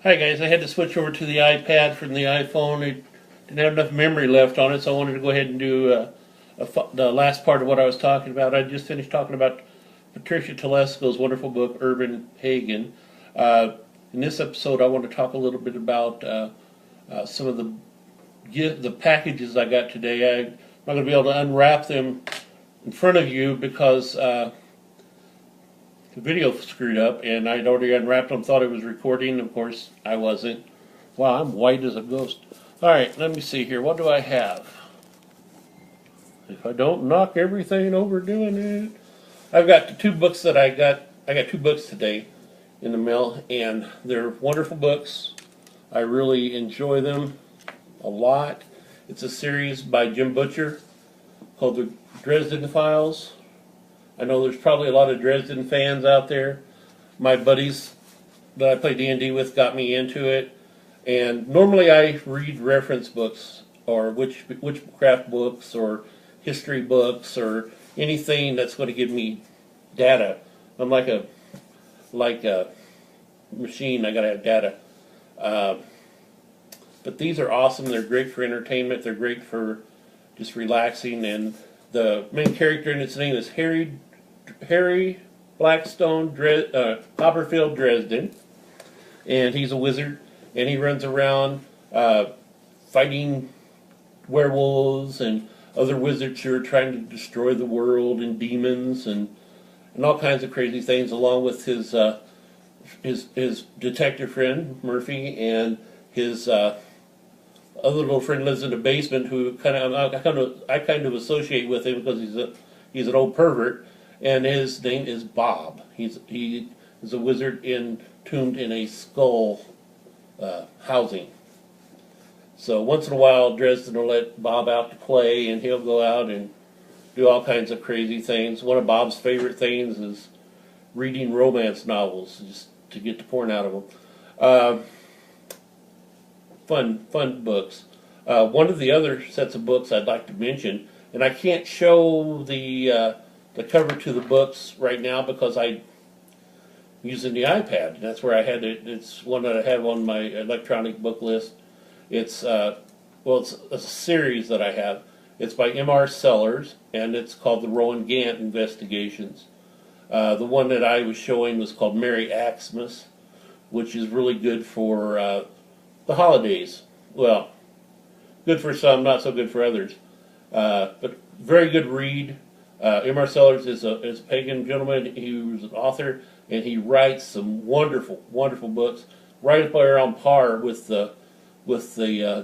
Hi guys, I had to switch over to the iPad from the iPhone. It didn't have enough memory left on it, so I wanted to go ahead and do the last part of what I was talking about. I just finished talking about Patricia Telesco's wonderful book, Urban Pagan. In this episode, I want to talk a little bit about some of the packages I got today. I'm not going to be able to unwrap them in front of you because the video screwed up, and I'd already unwrapped them, thought it was recording. Of course, I wasn't. Wow, I'm white as a ghost. Alright, let me see here. What do I have? If I don't knock everything over doing it. I've got the two books that I got two books today in the mail, and they're wonderful books. I really enjoy them a lot. It's a series by Jim Butcher called The Dresden Files. I know there's probably a lot of Dresden fans out there. My buddies that I play D&D with got me into it. And normally I read reference books or witchcraft books or history books or anything that's going to give me data. I'm like a machine. I got to have data. But these are awesome. They're great for entertainment. They're great for just relaxing. And the main character in its name is Harry Blackstone Copperfield Dresden, and he's a wizard, and he runs around fighting werewolves and other wizards who are trying to destroy the world, and demons and all kinds of crazy things, along with his detective friend Murphy, and his other little friend lives in the basement, who I kind of associate with him because he's an old pervert. And his name is Bob. He is a wizard entombed in a skull housing. So once in a while, Dresden will let Bob out to play, and he'll go out and do all kinds of crazy things. One of Bob's favorite things is reading romance novels, just to get the porn out of them. Fun books. One of the other sets of books I'd like to mention, and I can't show the cover to the books right now because I'm using the iPad. That's where I had it. It's one that I have on my electronic book list. It's it's a series that I have. It's by M.R. Sellers, and it's called the Rowan Gant Investigations. The one that I was showing was called Merry Xmas, which is really good for the holidays. Well, good for some, not so good for others. But very good read. M.R. Sellers is a pagan gentleman. He was an author, and he writes some wonderful, wonderful books, right up there on par with the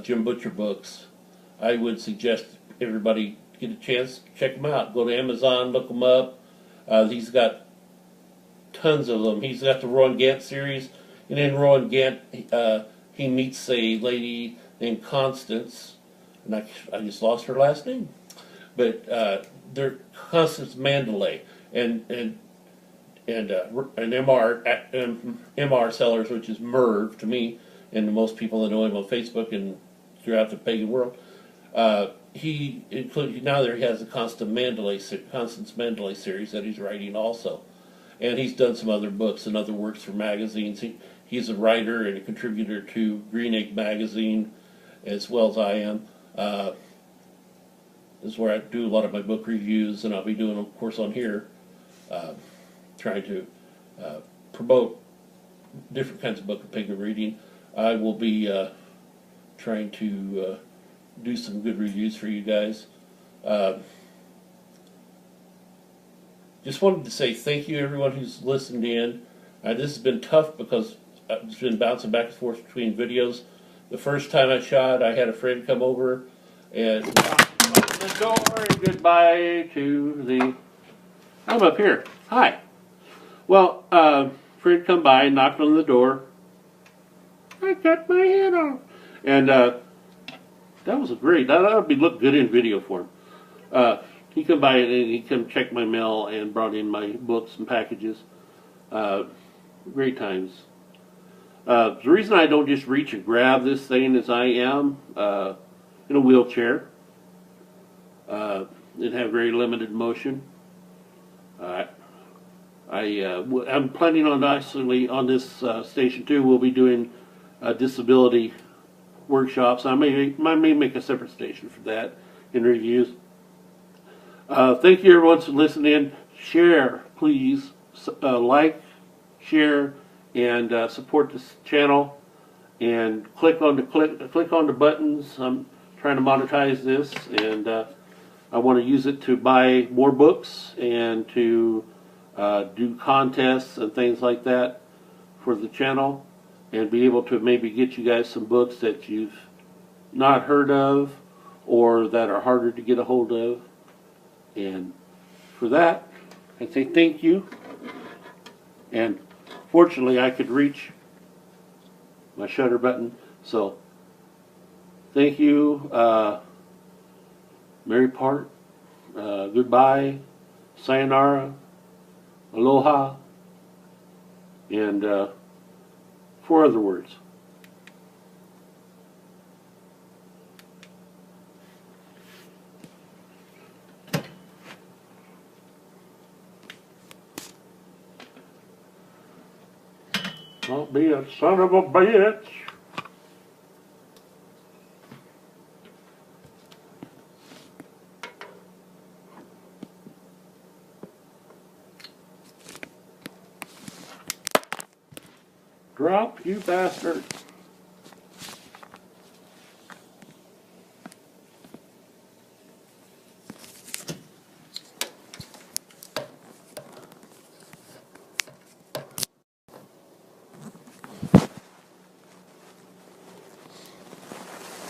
Jim Butcher books. I would suggest everybody get a chance, check them out. Go to Amazon, look them up. He's got tons of them. He's got the Rowan Gant series, and in Rowan Gant, he meets a lady named Constance, and I just lost her last name, but they're Constance Mandalay and M.R. Sellers, which is Merv to me and to most people that know him on Facebook and throughout the pagan world. He has the Constance Mandalay series that he's writing also, and he's done some other books and other works for magazines. He's a writer and a contributor to Green Egg magazine, as well as I am. This is where I do a lot of my book reviews, and I'll be doing, of course, on here, trying to promote different kinds of book and pagan reading. I will be trying to do some good reviews for you guys. Just wanted to say thank you, everyone who's listened in. This has been tough because I've been bouncing back and forth between videos. The first time I shot, I had a friend come over and the door and goodbye to the... I'm up here. Hi. Well, friend come by and knocked on the door. I cut my head off. And that was great. That would look good in video form. He come by and he come check my mail and brought in my books and packages. Great times. The reason I don't just reach and grab this thing is I am in a wheelchair. It have very limited motion. I'm planning on actually on this station too. We'll be doing disability workshops. I may make a separate station for that in reviews. Thank you everyone for listening. Share, please. Like, share, and support this channel. And click on the buttons. I'm trying to monetize this, and I want to use it to buy more books and to do contests and things like that for the channel, and be able to maybe get you guys some books that you've not heard of or that are harder to get a hold of. And for that, I say thank you. And fortunately, I could reach my shutter button. So thank you. Merry part. Goodbye. Sayonara. Aloha. And 4 other words. Don't be a son of a bitch. Drop, you bastard.